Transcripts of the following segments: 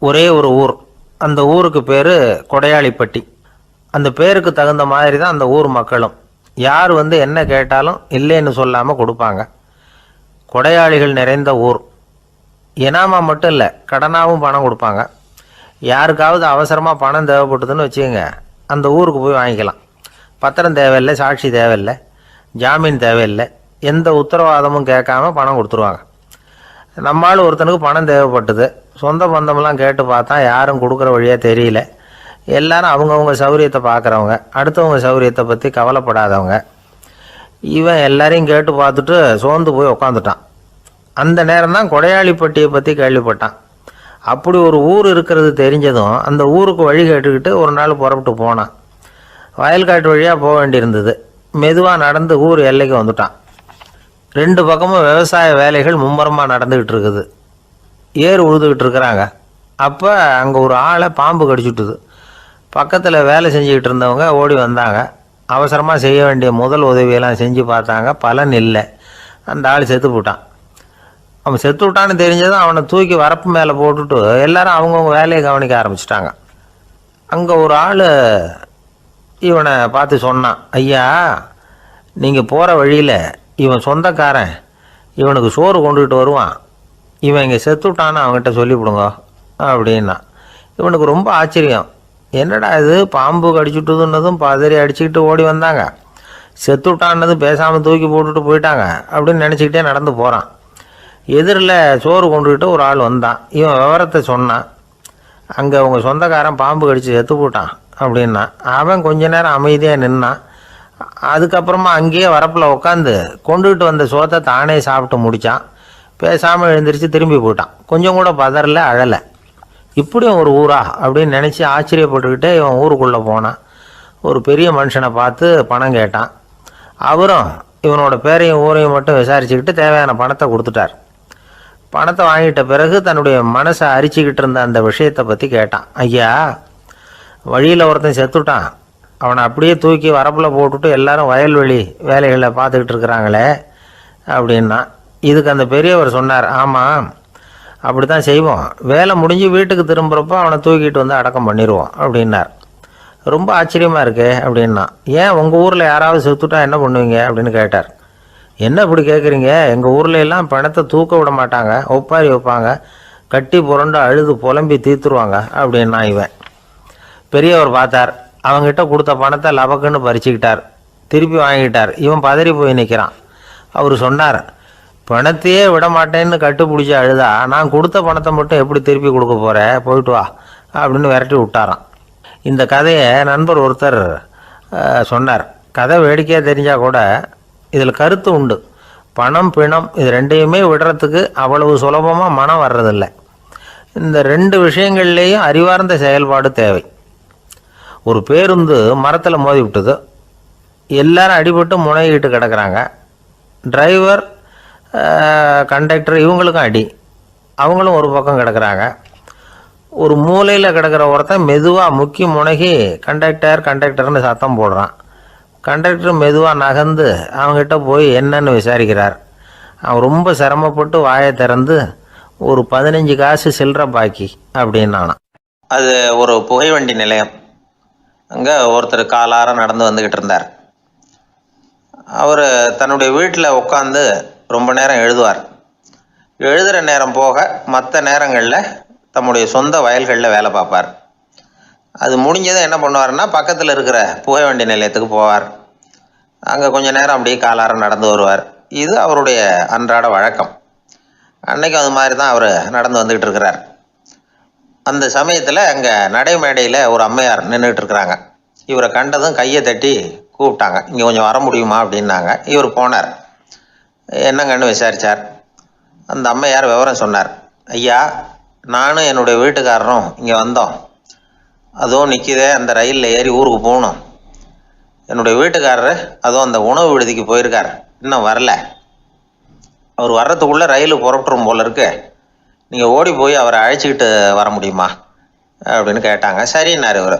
ஒரே ஒரு ஊர். அந்த ஊருக்கு பேர் கொடையாளிப்பட்டி. அந்த பேருக்கு தகுந்த மாதிரி தான் அந்த ஊர் மக்களும். யார் என்ன கேட்டாலும் இல்லைன்னு சொல்லாமல் கொடுப்பாங்க. கொடையாளிகள் நிறைந்த ஊர். இனாமா மட்டும் இல்லை, கடனாகவும் பணம் கொடுப்பாங்க. யாருக்காவது அவசரமாக பணம் தேவைப்பட்டதுன்னு வச்சுக்கோங்க, அந்த ஊருக்கு போய் வாங்கிக்கலாம். பத்திரம் தேவையில்லை, சாட்சி தேவையில்லை, ஜாமீன் தேவையில்லை, எந்த உத்தரவாதமும் கேட்காம பணம் கொடுத்துருவாங்க. நம்மளால் ஒருத்தனுக்கு பணம் தேவைப்பட்டது. சொந்த பந்தமெல்லாம் கேட்டு பார்த்தா யாரும் கொடுக்குற வழியாக தெரியல. எல்லாரும் அவங்கவுங்க சௌரியத்தை பார்க்குறவங்க, அடுத்தவங்க சௌரியத்தை பற்றி கவலைப்படாதவங்க. இவன் எல்லாரையும் கேட்டு பார்த்துட்டு சோர்ந்து போய் உக்காந்துட்டான். அந்த நேரம் தான் கொடையாளிப்பட்டியை பற்றி கேள்விப்பட்டான். அப்படி ஒரு ஊர் இருக்கிறது தெரிஞ்சதும் அந்த ஊருக்கு வழி கேட்டுக்கிட்டு ஒரு நாள் புறப்பட்டு போனான். வயல்காட்டு வழியாக போக வேண்டியிருந்தது. மெதுவாக நடந்து ஊர் எல்லைக்கு வந்துட்டான். 2 பக்கமும் விவசாய வேலைகள் மும்முரமாக நடந்துக்கிட்டு இருக்குது. ஏர் உழுதுகிட்டு இருக்கிறாங்க. அப்போ அங்கே ஒரு ஆளை பாம்பு கடிச்சுட்டுது. பக்கத்தில் வேலை செஞ்சுக்கிட்டு இருந்தவங்க ஓடி வந்தாங்க. அவசரமாக செய்ய வேண்டிய முதல் உதவியெல்லாம் செஞ்சு பார்த்தாங்க. பலன் இல்லை. அந்த ஆள் செத்து போட்டான். அவன் செத்து விட்டான்னு தெரிஞ்சதும் அவனை தூக்கி வரப்பு மேலே போட்டுட்டு எல்லாரும் அவங்கவுங்க வேலையை கவனிக்க ஆரம்பிச்சிட்டாங்க. அங்கே ஒரு ஆள் இவனை பார்த்து சொன்னான், ஐயா, நீங்கள் போகிற வழியில் இவன் சொந்தக்காரன் இவனுக்கு சோறு கொண்டுகிட்டு வருவான். இவன் இங்கே செத்துட்டான்னு அவங்ககிட்ட சொல்லிவிடுங்க அப்படின்னா. இவனுக்கு ரொம்ப ஆச்சரியம். என்னடா இது, பாம்பு கடிச்சுட்டுதுன்னதும் பதறி அடிச்சுக்கிட்டு ஓடி வந்தாங்க, செத்துட்டான்னதும் பேசாமல் தூக்கி போட்டுட்டு போயிட்டாங்க அப்படின்னு நினச்சிக்கிட்டே நடந்து போகிறான். எதிரில் சோறு கொண்டுக்கிட்டு ஒரு ஆள் வந்தான். இவன் விவரத்தை சொன்னான். அங்கே அவங்க சொந்தக்காரன் பாம்பு கடிச்சு செத்து போட்டான் அப்படின்னா. அவன் கொஞ்ச நேரம் அமைதியாக நின்னான். அதுக்கப்புறமா அங்கேயே வரப்பில் உட்காந்து கொண்டுகிட்டு வந்த சோத்தை தானே சாப்பிட்டு முடித்தான். பேசாமல் எழுந்திரிச்சு திரும்பி போயிட்டான். கொஞ்சம் கூட பதறல, அழலை. இப்படியும் ஒரு ஊரா அப்படின்னு நினச்சி ஆச்சரியப்பட்டுக்கிட்டே இவன் ஊருக்குள்ளே போனான். ஒரு பெரிய மனுஷனை பார்த்து பணம் கேட்டான். அவரும் இவனோட பேரையும் ஊரையும் மட்டும் விசாரிச்சுக்கிட்டு தேவையான பணத்தை கொடுத்துட்டார். பணத்தை வாங்கிட்ட பிறகு தன்னுடைய மனசை அரிச்சிக்கிட்டு இருந்த அந்த விஷயத்தை பற்றி கேட்டான். ஐயா, வழியில் ஒருத்தன் செத்துட்டான், அவனை அப்படியே தூக்கி வரப்பில் போட்டுட்டு எல்லாரும் வயல்வெளி வேலைகளை பார்த்துக்கிட்டு இருக்கிறாங்களே அப்படின்னா. இதுக்கு அந்த பெரியவர் சொன்னார், ஆமாம், அப்படி தான் செய்வோம். வேலை முடிஞ்சு வீட்டுக்கு திரும்புகிறப்போ அவனை தூக்கிட்டு வந்து அடக்கம் பண்ணிடுவோம் அப்படின்னார். ரொம்ப ஆச்சரியமாக இருக்கே அப்படின்னா. ஏன் உங்கள் ஊரில் யாராவது செத்துட்டா என்ன பண்ணுவீங்க அப்படின்னு கேட்டார். என்ன இப்படி கேட்குறீங்க, எங்கள் ஊரில் எல்லாம் பணத்தை தூக்க விட மாட்டாங்க, ஒப்பாரி வைப்பாங்க, கட்டி புரண்டு அழுது புலம்பி தீர்த்துருவாங்க அப்படின்னா. இவன் பெரியவர் பார்த்தார். அவங்ககிட்ட கொடுத்த பணத்தை லபக்குன்னு பறிச்சுக்கிட்டார். திருப்பி வாங்கிட்டார். இவன் பதறி போய் நிற்கிறான். அவர் சொன்னார், பணத்தையே விட மாட்டேன்னு கட்டுப்பிடிச்சி அழுதா நான் கொடுத்த பணத்தை மட்டும் எப்படி திருப்பி கொடுக்க போகிறேன், போயிட்டு வா அப்படின்னு விரட்டி விட்டாராம். இந்த கதையை நண்பர் ஒருத்தர் சொன்னார். கதை வேடிக்கையாக தெரிஞ்சால் கூட இதில் கருத்து உண்டு. பணம் பிணம் இது ரெண்டையுமே விடுறதுக்கு அவ்வளவு சுலபமாக மனம் வர்றதில்லை. இந்த 2 விஷயங்கள்லேயும் அறிவார்ந்த செயல்பாடு தேவை. ஒரு பேருந்து மரத்தில் மோதி விட்டது. எல்லாரும் அடிபட்டு முனைகிட்டு கிடக்கிறாங்க. டிரைவர், கண்டக்டர் இவங்களுக்கும் அடி. அவங்களும் ஒரு பக்கம் கிடக்கிறாங்க. ஒரு மூலையில் கிடக்கிற ஒருத்தன் மெதுவாக முக்கி முனகி கண்டக்டர்னு சத்தம் போடுறான். கண்டக்டர் மெதுவாக நகர்ந்து அவங்ககிட்ட போய் என்னன்னு விசாரிக்கிறார். அவன் ரொம்ப சிரமப்பட்டு வாயை திறந்து ஒரு 15 காசு சில்லற பாக்கி அப்படின்னானா. அது ஒரு புகைவண்டி நிலையம். அங்கே ஒருத்தர் காலார நடந்து வந்துக்கிட்டு இருந்தார். அவர் தன்னுடைய வீட்டில் உட்காந்து ரொம்ப நேரம் எழுதுவார். எழுதுகிற நேரம் போக மற்ற நேரங்களில் தம்முடைய சொந்த வயல்களில் வேலை பார்ப்பார். அது முடிஞ்சதும் என்ன பண்ணுவார்னா பக்கத்தில் இருக்கிற புகைவண்டி நிலையத்துக்கு போவார். அங்கே கொஞ்சம் நேரம் அப்படியே காலார நடந்து வருவார். இது அவருடைய அன்றாட வழக்கம். அன்னைக்கு அது மாதிரி தான் அவர் நடந்து வந்துக்கிட்டு இருக்கிறார். அந்த சமயத்தில் அங்கே நடைமேடையில் ஒரு அம்மையார் நின்றுட்டு இருக்கிறாங்க. இவரை கண்டதும் கையை தட்டி கூப்பிட்டாங்க. இங்கே கொஞ்சம் வர முடியுமா அப்படின்னாங்க. இவர் போனார். என்னங்கன்னு விசாரித்தார். அந்த அம்மையார் விவரம் சொன்னார். ஐயா, நானும் என்னுடைய வீட்டுக்காரரும் இங்கே வந்தோம். அதுவும் நிற்கிதே, அந்த ரயிலில் ஏறி ஊருக்கு போகணும். என்னுடைய வீட்டுக்காரரு அதுவும் அந்த உணவு விடுதிக்கு போயிருக்கார், இன்னும் வரல. அவர் வர்றதுக்குள்ளே ரயில் புறப்பட்டுரும் போல இருக்கு. நீங்கள் ஓடி போய் அவரை அழைச்சிக்கிட்டு வர முடியுமா அப்படின்னு கேட்டாங்க. சரின்னார் இவர்.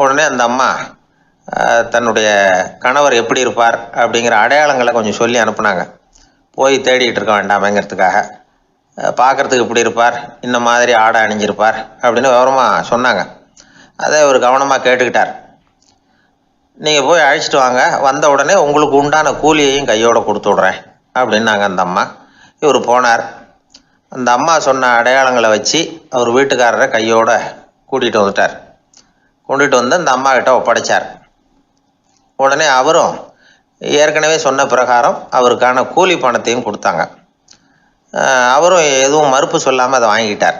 உடனே அந்த அம்மா தன்னுடைய கணவர் எப்படி இருப்பார் அப்படிங்கிற அடையாளங்களை கொஞ்சம் சொல்லி அனுப்புனாங்க. போய் தேடிக்கிட்டு இருக்க வேண்டாமேங்கிறதுக்காக. பார்க்குறதுக்கு இப்படி இருப்பார், இந்த மாதிரி ஆடை அணிஞ்சிருப்பார் அப்படின்னு விவரமாக சொன்னாங்க. அதை அவர் கவனமாக கேட்டுக்கிட்டார். நீங்கள் போய் அழைச்சிட்டு வாங்க, வந்த உடனே உங்களுக்கு உண்டான கூலியையும் கையோடு கொடுத்து விட்றேன் அப்படின்னாங்க அந்த அம்மா. இவர் போனார். அந்த அம்மா சொன்ன அடையாளங்களை வச்சு அவர் வீட்டுக்காரரை கையோட கூட்டிகிட்டு வந்துட்டார். கொண்டுட்டு வந்து அந்த அம்மா கிட்ட ஒப்படைச்சார். உடனே அவரும் ஏற்கனவே சொன்ன பிரகாரம் அவருக்கான கூலி பணத்தையும் கொடுத்தாங்க. அவரும் எதுவும் மறுப்பு சொல்லாமல் அதை வாங்கிக்கிட்டார்.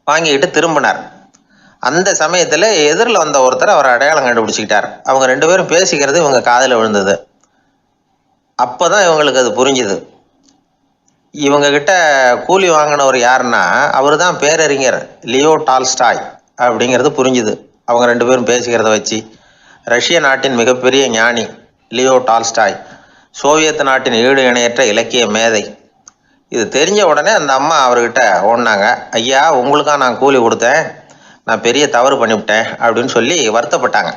வாங்கிக்கிட்டு திரும்பினார். அந்த சமயத்தில் எதிரில் வந்த ஒருத்தர் அவர் அடையாளம் கண்டுபிடிச்சிக்கிட்டார். அவங்க 2 பேரும் பேசிக்கிறது இவங்க காதில் விழுந்தது. அப்போ தான் இவங்களுக்கு அது புரிஞ்சுது. இவங்கக்கிட்ட கூலி வாங்கினவர் யாருன்னா அவர் தான் பேரறிஞர் லியோ டால்ஸ்டாய் அப்படிங்கிறது புரிஞ்சுது. அவங்க 2 பேரும் பேசிக்கிறத வச்சு ரஷ்ய நாட்டின் மிகப்பெரிய ஞானி லியோ டால்ஸ்டாய், சோவியத் நாட்டின் ஈடு இணையற்ற இலக்கிய மேதை. இது தெரிஞ்ச உடனே அந்த அம்மா அவர்கிட்ட ஓடினாங்க. ஐயா, உங்களுக்காக நான் கூலி கொடுத்தேன், நான் பெரிய தவறு பண்ணிவிட்டேன் அப்படின்னு சொல்லி வருத்தப்பட்டாங்க.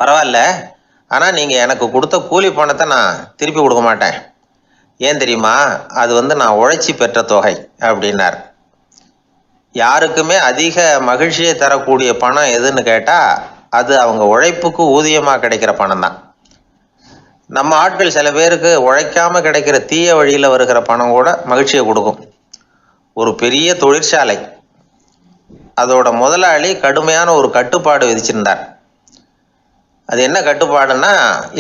பரவாயில்ல, ஆனால் நீங்கள் எனக்கு கொடுத்த கூலி பணத்தை நான் திருப்பி கொடுக்க மாட்டேன். ஏன் தெரியுமா? அது நான் உழைச்சி பெற்ற தொகை அப்படின்னார். யாருக்குமே அதிக மகிழ்ச்சியை தரக்கூடிய பணம் எதுன்னு கேட்டால் அது அவங்க உழைப்புக்கு ஊதியமாக கிடைக்கிற பணம் தான். நம்ம ஆட்கள் சில பேருக்கு உழைக்காமல் கிடைக்கிற தீய வழியில் வருகிற பணம் கூட மகிழ்ச்சியை கொடுக்கும். ஒரு பெரிய தொழிற்சாலை, அதோட முதலாளி கடுமையான ஒரு கட்டுப்பாடு விதிச்சிருந்தார். அது என்ன கட்டுப்பாடுன்னா,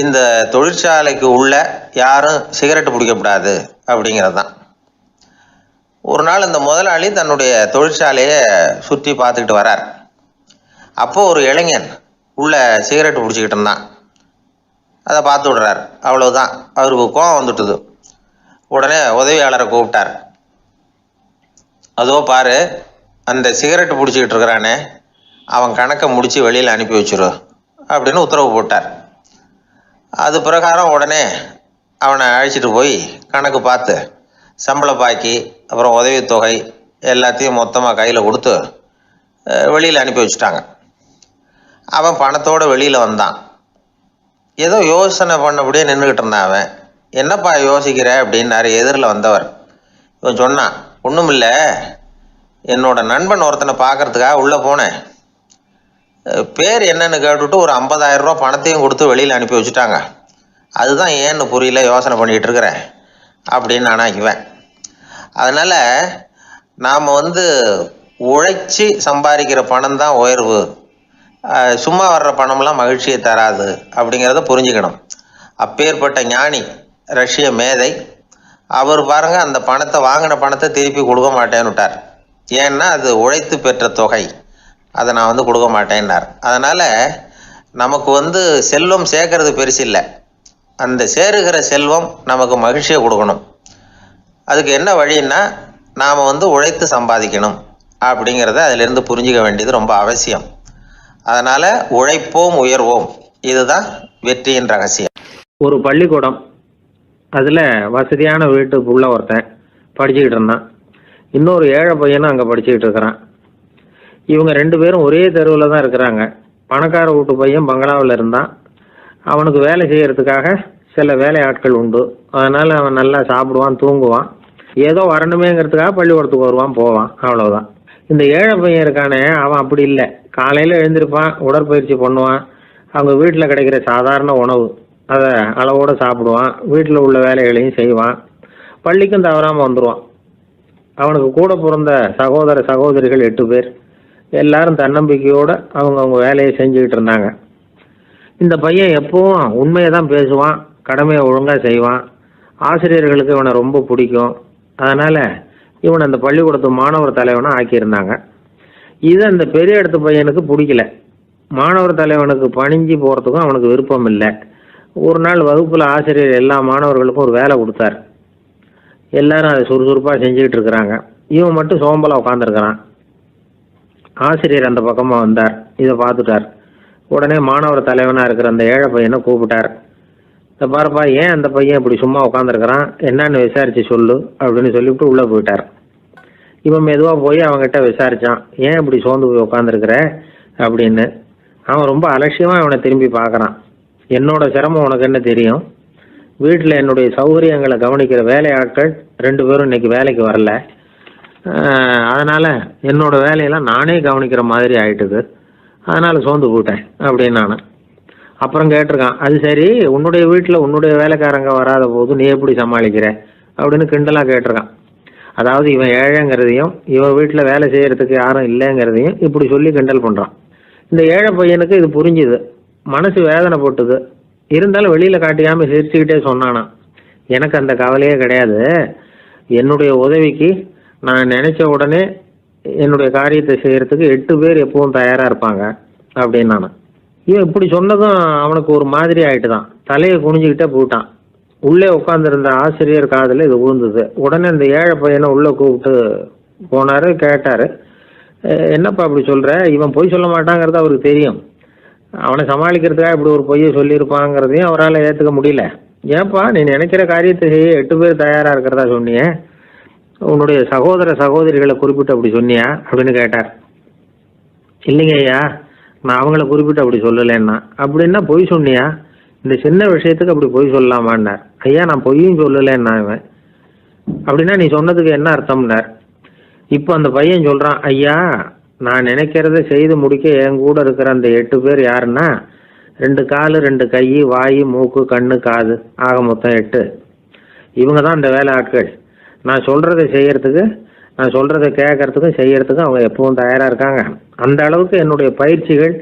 இந்த தொழிற்சாலைக்கு உள்ள யாரும் சிகரெட்டு பிடிக்கக்கூடாது அப்படிங்கிறது தான். ஒரு நாள் இந்த முதலாளி தன்னுடைய தொழிற்சாலையை சுற்றி பார்த்துக்கிட்டு வரார். அப்போது ஒரு இளைஞன் உள்ள சிகரெட்டு பிடிச்சிக்கிட்டு இருந்தான். அதை பார்த்து விடுறார். அவ்வளவுதான், அவருக்கு கோபம் வந்துட்டுது. உடனே உதவியாளரை கூப்பிட்டார். அதோ பாரு, அந்த சிகரெட்டு பிடிச்சிக்கிட்டு இருக்கிறானே, அவன் கணக்கை முடித்து வெளியில் அனுப்பி வச்சிரு அப்படின்னு உத்தரவு போட்டார். அது பிரகாரம் உடனே அவனை அழைச்சிட்டு போய் கணக்கு பார்த்து சம்பள பாக்கி அப்புறம் உதவித்தொகை எல்லாத்தையும் மொத்தமாக கையில் கொடுத்து வெளியில் அனுப்பி வச்சுட்டாங்க. அவன் பணத்தோடு வெளியில் வந்தான். ஏதோ யோசனை பண்ணபடியே நின்றுக்கிட்டு இருந்தான். அவன் என்னப்பா யோசிக்கிற அப்படின்னாரு எதிரில் வந்தவர். இவன் சொன்னான், ஒன்றும் இல்லை, என்னோட நண்பன் ஒருத்தனை பார்க்கறதுக்காக உள்ளே போனேன். பேர் என்னன்னு கேட்டுவிட்டு ஒரு 50,000 ரூபா பணத்தையும் கொடுத்து வெளியில் அனுப்பி வச்சுட்டாங்க. அதுதான் ஏன்னு புரியல, யோசனை பண்ணிகிட்டு இருக்கிறேன் அப்படின்னு நானாக்குவேன். அதனால் நாம் உழைச்சி சம்பாதிக்கிற பணம் தான் உயர்வு, சும்மா வர்ற பணம்லாம் மகிழ்ச்சியை தராது அப்படிங்கிறத புரிஞ்சுக்கணும். அப்பேற்பட்ட ஞானி ரஷ்ய மேதை அவர் பாருங்க, அந்த பணத்தை வாங்கின பணத்தை திருப்பி கொடுக்க மாட்டேன்னு விட்டார். ஏன்னா அது உழைத்து பெற்ற தொகை, அதை நான் கொடுக்க மாட்டேன்னார். அதனால் நமக்கு செல்வம் சேர்க்கறது பெருசு இல்லை, அந்த சேருகிற செல்வம் நமக்கு மகிழ்ச்சியை கொடுக்கணும். அதுக்கு என்ன வழின்னா, நாம் உழைத்து சம்பாதிக்கணும் அப்படிங்கிறத அதிலிருந்து புரிஞ்சிக்க வேண்டியது ரொம்ப அவசியம். அதனால் உழைப்போம் உயர்வோம், இதுதான் வெற்றியின் ரகசியம். ஒரு பள்ளிக்கூடம், அதில் வசதியான வீட்டுக்குள்ள ஒருத்தன் படிச்சுக்கிட்டு இருந்தான். இன்னொரு ஏழை பையனும் அங்கே படிச்சுக்கிட்டு இருக்கிறான். இவங்க 2 பேரும் ஒரே தெருவில் தான் இருக்கிறாங்க. பணக்கார வீட்டு பையன் பங்களாவில் இருந்தான். அவனுக்கு வேலை செய்கிறதுக்காக சில வேலை ஆட்கள் உண்டு. அதனால் அவன் நல்லா சாப்பிடுவான், தூங்குவான். ஏதோ வரணுமேங்கிறதுக்காக பள்ளிக்கூடத்துக்கு வருவான், போவான், அவ்வளோதான். இந்த ஏழை பையன் இருக்கானே, அவன் அப்படி இல்லை. காலையில் எழுந்திருப்பான், உடற்பயிற்சி பண்ணுவான், அவங்க வீட்டில் கிடைக்கிற சாதாரண உணவு அதை அளவோடு சாப்பிடுவான், வீட்டில் உள்ள வேலைகளையும் செய்வான், பள்ளிக்கும் தவறாமல் வந்துடுவான். அவனுக்கு கூட பிறந்த சகோதர சகோதரிகள் 8 பேர். எல்லாரும் தன்னம்பிக்கையோடு அவங்க வேலையை செஞ்சுக்கிட்டு இருந்தாங்க. இந்த பையன் எப்பவும் உண்மையை தான் பேசுவான், கடமையை ஒழுங்காக செய்வான். ஆசிரியர்களுக்கு இவனை ரொம்ப பிடிக்கும். அதனால் இவனை அந்த பள்ளிக்கூடத்து மாணவர் தலைவனை ஆக்கியிருந்தாங்க. இது அந்த பெரிய இடத்து பையனுக்கு பிடிக்கல. மாணவர் தலைவனுக்கு பணிஞ்சு போகிறதுக்கும் அவனுக்கு விருப்பம் இல்லை. ஒரு நாள் வகுப்பில் ஆசிரியர் எல்லா மாணவர்களுக்கும் ஒரு வேலை கொடுத்தார். எல்லாரும் அதை சுறுசுறுப்பாக செஞ்சுக்கிட்டு இருக்கிறாங்க. இவன் மட்டும் சோம்பலாக உட்காந்துருக்கிறான். ஆசிரியர் அந்த பக்கமாக வந்தார், இதை பார்த்துட்டார். உடனே மாணவர் தலைவனாக இருக்கிற அந்த ஏழை பையனை கூப்பிட்டார். இந்த பாருப்பா, ஏன் அந்த பையன் இப்படி சும்மா உட்காந்துருக்கிறான், என்னன்னு விசாரித்து சொல்லு அப்படின்னு சொல்லிவிட்டு உள்ளே போயிட்டார். இவன் மெதுவாக போய் அவங்ககிட்ட விசாரித்தான், ஏன் இப்படி சோர்ந்து போய் உட்காந்துருக்கிற அப்படின்னு. அவன் ரொம்ப அலட்சியமாக அவனை திரும்பி பார்க்குறான். என்னோட சிரமம் உனக்கு என்ன தெரியும்? வீட்டில் என்னுடைய சௌகரியங்களை கவனிக்கிற வேலை ஆட்கள் 2 பேரும் இன்னைக்கு வேலைக்கு வரல. அதனால என்னோட வேலையெல்லாம் நானே கவனிக்கிற மாதிரி ஆயிட்டுது. அதனால சோர்ந்து போட்டேன் அப்படின்னு நான். அப்புறம் கேட்டிருக்கான், அது சரி, உன்னுடைய வீட்டில் உன்னுடைய வேலைக்காரங்க வராத போது நீ எப்படி சமாளிக்கிற அப்படின்னு கிண்டலாக கேட்டிருக்கான். அதாவது இவன் ஏழைங்கிறதையும் இவன் வீட்டில் வேலை செய்யறதுக்கு யாரும் இல்லைங்கிறதையும் இப்படி சொல்லி கிண்டல் பண்ணுறான். இந்த ஏழை பையனுக்கு இது புரிஞ்சுது, மனசு வேதனை போட்டுது. இருந்தாலும் வெளியில் காட்டிக்காமல் சிரிச்சுக்கிட்டே சொன்னானா, எனக்கு அந்த கவலையே கிடையாது, என்னுடைய உதவிக்கு நான் நினைச்ச உடனே என்னுடைய காரியத்தை செய்யறதுக்கு 8 பேர் எப்பவும் தயாரா இருப்பாங்க அப்படின்னு நான். இவன் இப்படி சொன்னதும் அவனுக்கு ஒரு மாதிரி ஆயிட்டுதான். தலையை குனிஞ்சுக்கிட்டே போட்டான். உள்ளே உட்காந்துருந்த ஆசிரியர் காதில் இது விழுந்தது. உடனே இந்த ஏழை பையனை உள்ளே கூப்பிட்டு போனாரு. கேட்டாரு, என்னப்பா அப்படி சொல்ற? இவன் பொய் சொல்ல மாட்டாங்கிறது அவருக்கு தெரியும். அவனை சமாளிக்கிறதுக்காக இப்படி ஒரு பொய்யை சொல்லியிருப்பாங்கிறதையும் அவரால் ஏற்றுக்க முடியல. ஏன்பா நீ நினைக்கிற காரியத்தை செய்ய 8 பேர் தயாரா இருக்கிறதா சொன்னியே, உன்னுடைய சகோதர சகோதரிகளை குறிப்பிட்டு அப்படி சொன்னியா அப்படின்னு கேட்டார். இல்லைங்க ஐயா, நான் அவங்கள குறிப்பிட்டு அப்படி சொல்லலைன்னா. அப்படின்னா பொய் சொன்னியா? இந்த சின்ன விஷயத்துக்கு அப்படி பொய் சொல்லலாமான்னார். ஐயா நான் பொய்யும் சொல்லலைன்னா. இவன் அப்படின்னா நீ சொன்னதுக்கு என்ன அர்த்தம்னார். இப்போ அந்த பையன் சொல்றான், ஐயா நான் நினைக்கிறத செய்து முடிக்க என் கூட இருக்கிற அந்த 8 பேர் யாருன்னா 2 காலு 2 கை வாய் மூக்கு கண்ணு காது ஆக மொத்தம் 8. இவங்க தான் இந்த வேலை ஆட்கள். நான் சொல்றதை செய்யறதுக்கு, நான் சொல்றதை கேட்கறதுக்கும் செய்யறதுக்கும் அவங்க எப்பவும் தயாரா இருக்காங்க. அந்த அளவுக்கு என்னுடைய பயிற்சிகள்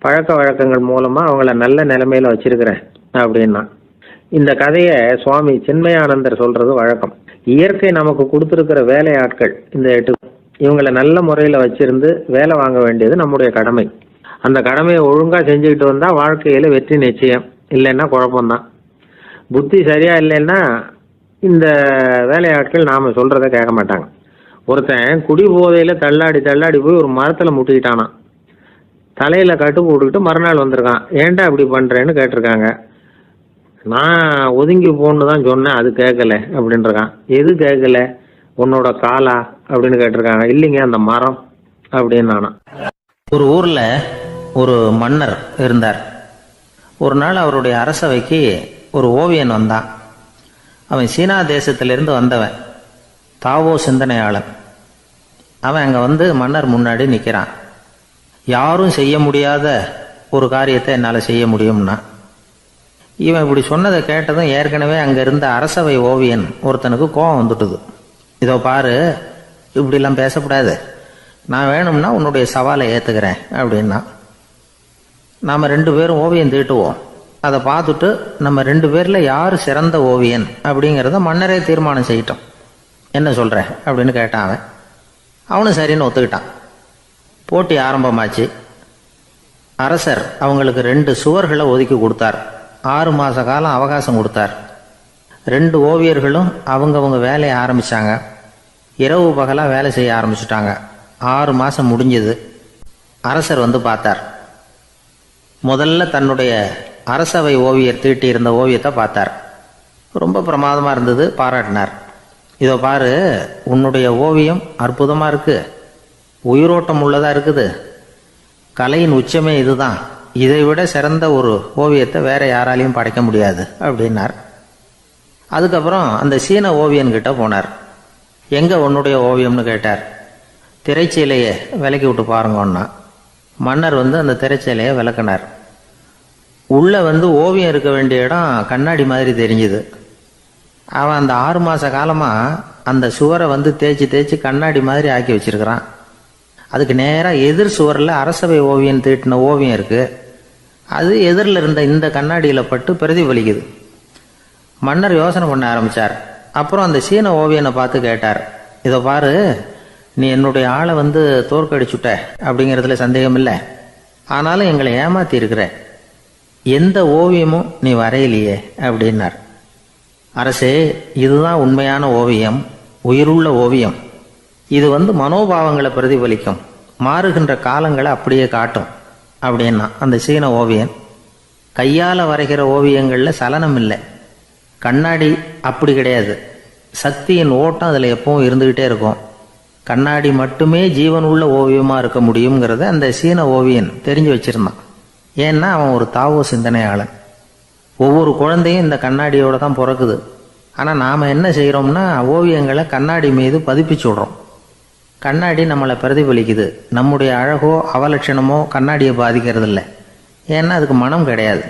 பழக்க வழக்கங்கள் மூலமா அவங்கள நல்ல நிலைமையில வச்சிருக்கிறேன் அப்படின்னா. இந்த கதையை சுவாமி சின்மயானந்தர் சொல்றது வழக்கம். இயற்கை நமக்கு கொடுத்துருக்கிற வேலை ஆட்கள் இந்த 8. இவங்களை நல்ல முறையில் வச்சிருந்து வேலை வாங்க வேண்டியது நம்முடைய கடமை. அந்த கடமையை ஒழுங்காக செஞ்சுக்கிட்டு வந்தால் வாழ்க்கையில் வெற்றி நிச்சயம், இல்லைன்னா குழப்பம்தான். புத்தி சரியா இல்லைன்னா இந்த வேலையாட்கள் நாம் சொல்கிறத கேட்க மாட்டாங்க. ஒருத்தன் குடி போதையில் தள்ளாடி தள்ளாடி போய் ஒரு மரத்தில் முட்டிக்கிட்டானான். தலையில் கட்டு போட்டுக்கிட்டு மறுநாள் வந்திருக்கான். ஏன்டா இப்படி பண்ணுறேன்னு கேட்டிருக்காங்க. நான் ஒதுங்கி போன்னு தான் சொன்னேன், அது கேட்கல அப்படின்றான். எது கேட்கல? உன்னோட காலா அப்படின்னு கேட்டிருக்காங்க. இல்லைங்க அந்த மரம் அப்படின்னு நானா. ஒரு ஊரில் ஒரு மன்னர் இருந்தார். ஒரு நாள் அவருடைய அரசவைக்கு ஒரு ஓவியன் வந்தான். அவன் சீனா தேசத்திலிருந்து வந்தவன், தாவோ சிந்தனையாளன். அவன் அங்கே வந்து மன்னர் முன்னாடி நிற்கிறான். யாரும் செய்ய முடியாத ஒரு காரியத்தை என்னால் செய்ய முடியும்னா. இவன் இப்படி சொன்னதை கேட்டதும் ஏற்கனவே அங்கே இருந்த அரசவை ஓவியன் ஒருத்தனுக்கு கோபம் வந்துட்டுது. இதோ பாரு, இப்படிலாம் பேசக்கூடாது, நான் வேணும்னா உன்னுடைய சவாலை ஏற்றுக்கிறேன் அப்படின்னா. நாம் 2 பேரும் ஓவியம் தீட்டுவோம், அதை பார்த்துட்டு நம்ம 2 பேரில் யார் சிறந்த ஓவியன் அப்படிங்கிறத மன்னரே தீர்மானம் செய்யட்டும், என்ன சொல்கிற அப்படின்னு கேட்டான் அவன். அவனும் சரின்னு ஒத்துக்கிட்டான். போட்டி ஆரம்பமாச்சு. அரசர் அவங்களுக்கு 2 சுவர்களை ஒதுக்கி கொடுத்தார். 6 மாத காலம் அவகாசம் கொடுத்தார். 2 ஓவியர்களும் அவங்கவுங்க வேலையை ஆரம்பித்தாங்க. இரவு பகலாக வேலை செய்ய ஆரம்பிச்சுட்டாங்க. 6 மாதம் முடிஞ்சது. அரசர் வந்து பார்த்தார். முதல்ல தன்னுடைய அரசவை ஓவியர் தீட்டி இருந்த ஓவியத்தை பார்த்தார். ரொம்ப பிரமாதமாக இருந்தது, பாராட்டினார். இதோ பாரு, உன்னுடைய ஓவியம் அற்புதமாக இருக்குது, உயிரோட்டம் உள்ளதாக இருக்குது, கலையின் உச்சமே இதுதான், இதை விட சிறந்த ஒரு ஓவியத்தை வேற யாராலையும் படைக்க முடியாது அப்படின்னார். அதுக்கப்புறம் அந்த சீன ஓவியன்கிட்ட போனார். எங்கே உன்னுடைய ஓவியம்னு கேட்டார். திரைச்சீலையை விலக்கி விட்டு பாருங்கன்னா. மன்னர் வந்து அந்த திரைச்சீலையை விளக்குனார். உள்ளே வந்து ஓவியம் இருக்க வேண்டிய இடம் கண்ணாடி மாதிரி தெரிஞ்சுது. அவன் அந்த 6 மாத காலமாக அந்த சுவரை வந்து தேய்ச்சி தேய்ச்சி கண்ணாடி மாதிரி ஆக்கி வச்சிருக்கிறான். அதுக்கு நேராக எதிர் சுவரில் அரசவை ஓவியன் தீட்டின ஓவியம் இருக்குது. அது எதிரில் இருந்த இந்த கண்ணாடியில் பட்டு பிரதிபலிக்குது. மன்னர் யோசனை பண்ண ஆரம்பித்தார். அப்புறம் அந்த சீன ஓவியனை பார்த்து கேட்டார், இதை பாரு, நீ என்னுடைய ஆளை வந்து தோற்கடிச்சுட்ட அப்படிங்கிறதுல சந்தேகம் இல்லை, ஆனாலும் எங்களை ஏமாத்தி இருக்கிற, எந்த ஓவியமும் நீ வரையிலையே அப்படின்னார். அரசே, இதுதான் உண்மையான ஓவியம், உயிருள்ள ஓவியம். இது வந்து மனோபாவங்களை பிரதிபலிக்கும், மாறுகின்ற காலங்களை அப்படியே காட்டும் அப்படின்னா அந்த சீன ஓவியன். கையால் வரைகிற ஓவியங்களில் சலனம் இல்லை, கண்ணாடி அப்படி கிடையாது, சக்தியின் ஓட்டம் அதில் எப்பவும் இருந்துக்கிட்டே இருக்கும். கண்ணாடி மட்டுமே ஜீவன் உள்ள ஓவியமாக இருக்க முடியுங்கிறத அந்த சீன ஓவியன் தெரிஞ்சு வச்சிருந்தான். ஏன்னா அவன் ஒரு தாவோ சிந்தனையாளன். ஒவ்வொரு குழந்தையும் இந்த கண்ணாடியோடு தான் பிறக்குது. ஆனால் நாம் என்ன செய்கிறோம்னா ஓவியங்களை கண்ணாடி மீது பதிப்பிச்சு விடுறோம். கண்ணாடி நம்மளை பிரதிபலிக்குது. நம்முடைய அழகோ அவலட்சணமோ கண்ணாடியை பாதிக்கிறது இல்லை. ஏன்னா அதுக்கு மனம் கிடையாது.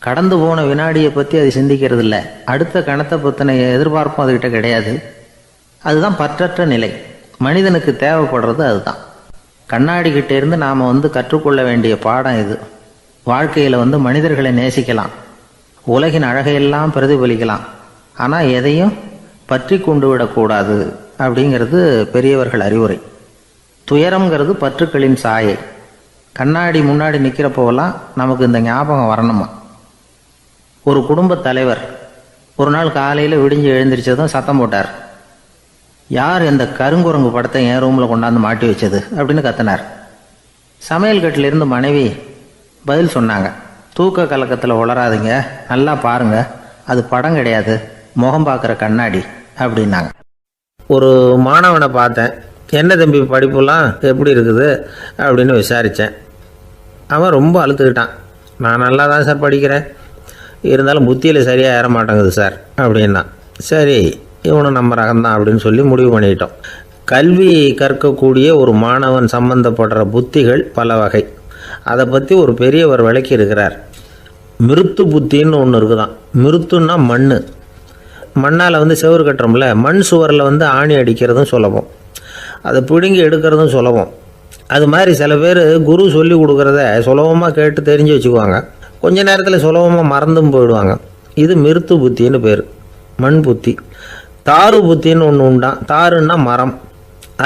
கடந்து போன வினாடியை பற்றி அது சிந்திக்கிறது இல்லை. அடுத்த கணத்தை பற்றின எதிர்பார்ப்பும் அதுகிட்ட கிடையாது. அதுதான் பற்றற்ற நிலை. மனிதனுக்கு தேவைப்படுறது அதுதான். கண்ணாடி கிட்டே இருந்து நாம் கற்றுக்கொள்ள வேண்டிய பாடம் இது. வாழ்க்கையில் மனிதர்களை நேசிக்கலாம், உலகின் அழகையெல்லாம் பிரதிபலிக்கலாம், ஆனால் எதையும் பற்றி கொண்டு விடக்கூடாது அப்படிங்கிறது பெரியவர்கள் அறிவுரை. துயரம்ங்கிறது பற்றுக்களின் சாயை. கண்ணாடி முன்னாடி நிற்கிறப்போவெல்லாம் நமக்கு இந்த ஞாபகம் வரணுமா. ஒரு குடும்பத் தலைவர் ஒரு நாள் காலையில் விடிஞ்சு எழுந்திரிச்சதும் சத்தம் போட்டார். யார் இந்த கருங்குரங்கு படத்தை என் ரூமில் கொண்டாந்து மாட்டி வச்சது அப்படின்னு கத்தினார். சமையல் கட்டிலிருந்து மனைவி பதில் சொன்னாங்க. தூக்க கலக்கத்தில் உளராதிங்க, நல்லா பாருங்க, அது படம் கிடையாது, முகம் பார்க்குற கண்ணாடி அப்படின்னாங்க. ஒரு மாணவனை பார்த்தேன். என்ன தம்பி படிப்புலாம் எப்படி இருக்குது அப்படின்னு விசாரித்தேன். அவன் ரொம்ப அழுத்துக்கிட்டான். நான் நல்லா தான் சார் படிக்கிறேன், இருந்தாலும் புத்தியில் சரியாக ஏற மாட்டேங்குது சார் அப்படின்னா. சரி, இவனும் நம்ம ரகம்தான் அப்படின்னு சொல்லி முடிவு பண்ணிட்டோம். கல்வி கற்கக்கூடிய ஒரு மாணவன் சம்பந்தப்படுற புத்திகள் பல வகை. அதை பற்றி ஒரு பெரியவர் விளக்கி இருக்கிறார். மிருத்து புத்தின்னு ஒன்று இருக்குதான். மிருத்துன்னா மண். மண்ணால் செவுறு கட்டுறோம்ல, மண் சுவரில் ஆணி அடிக்கிறதும் சுலபம், அதை பிடுங்கி எடுக்கிறதும் சுலபம். அது மாதிரி சில பேர் குரு சொல்லி கொடுக்குறத சுலபமாக கேட்டு தெரிஞ்சு வச்சுக்குவாங்க, கொஞ்ச நேரத்தில் சுலபமாக மறந்தும் போயிடுவாங்க. இது மிருத்து புத்தின்னு பேர், மண் புத்தி. தாரு புத்தின்னு ஒன்று உண்டான். தாருன்னா மரம்.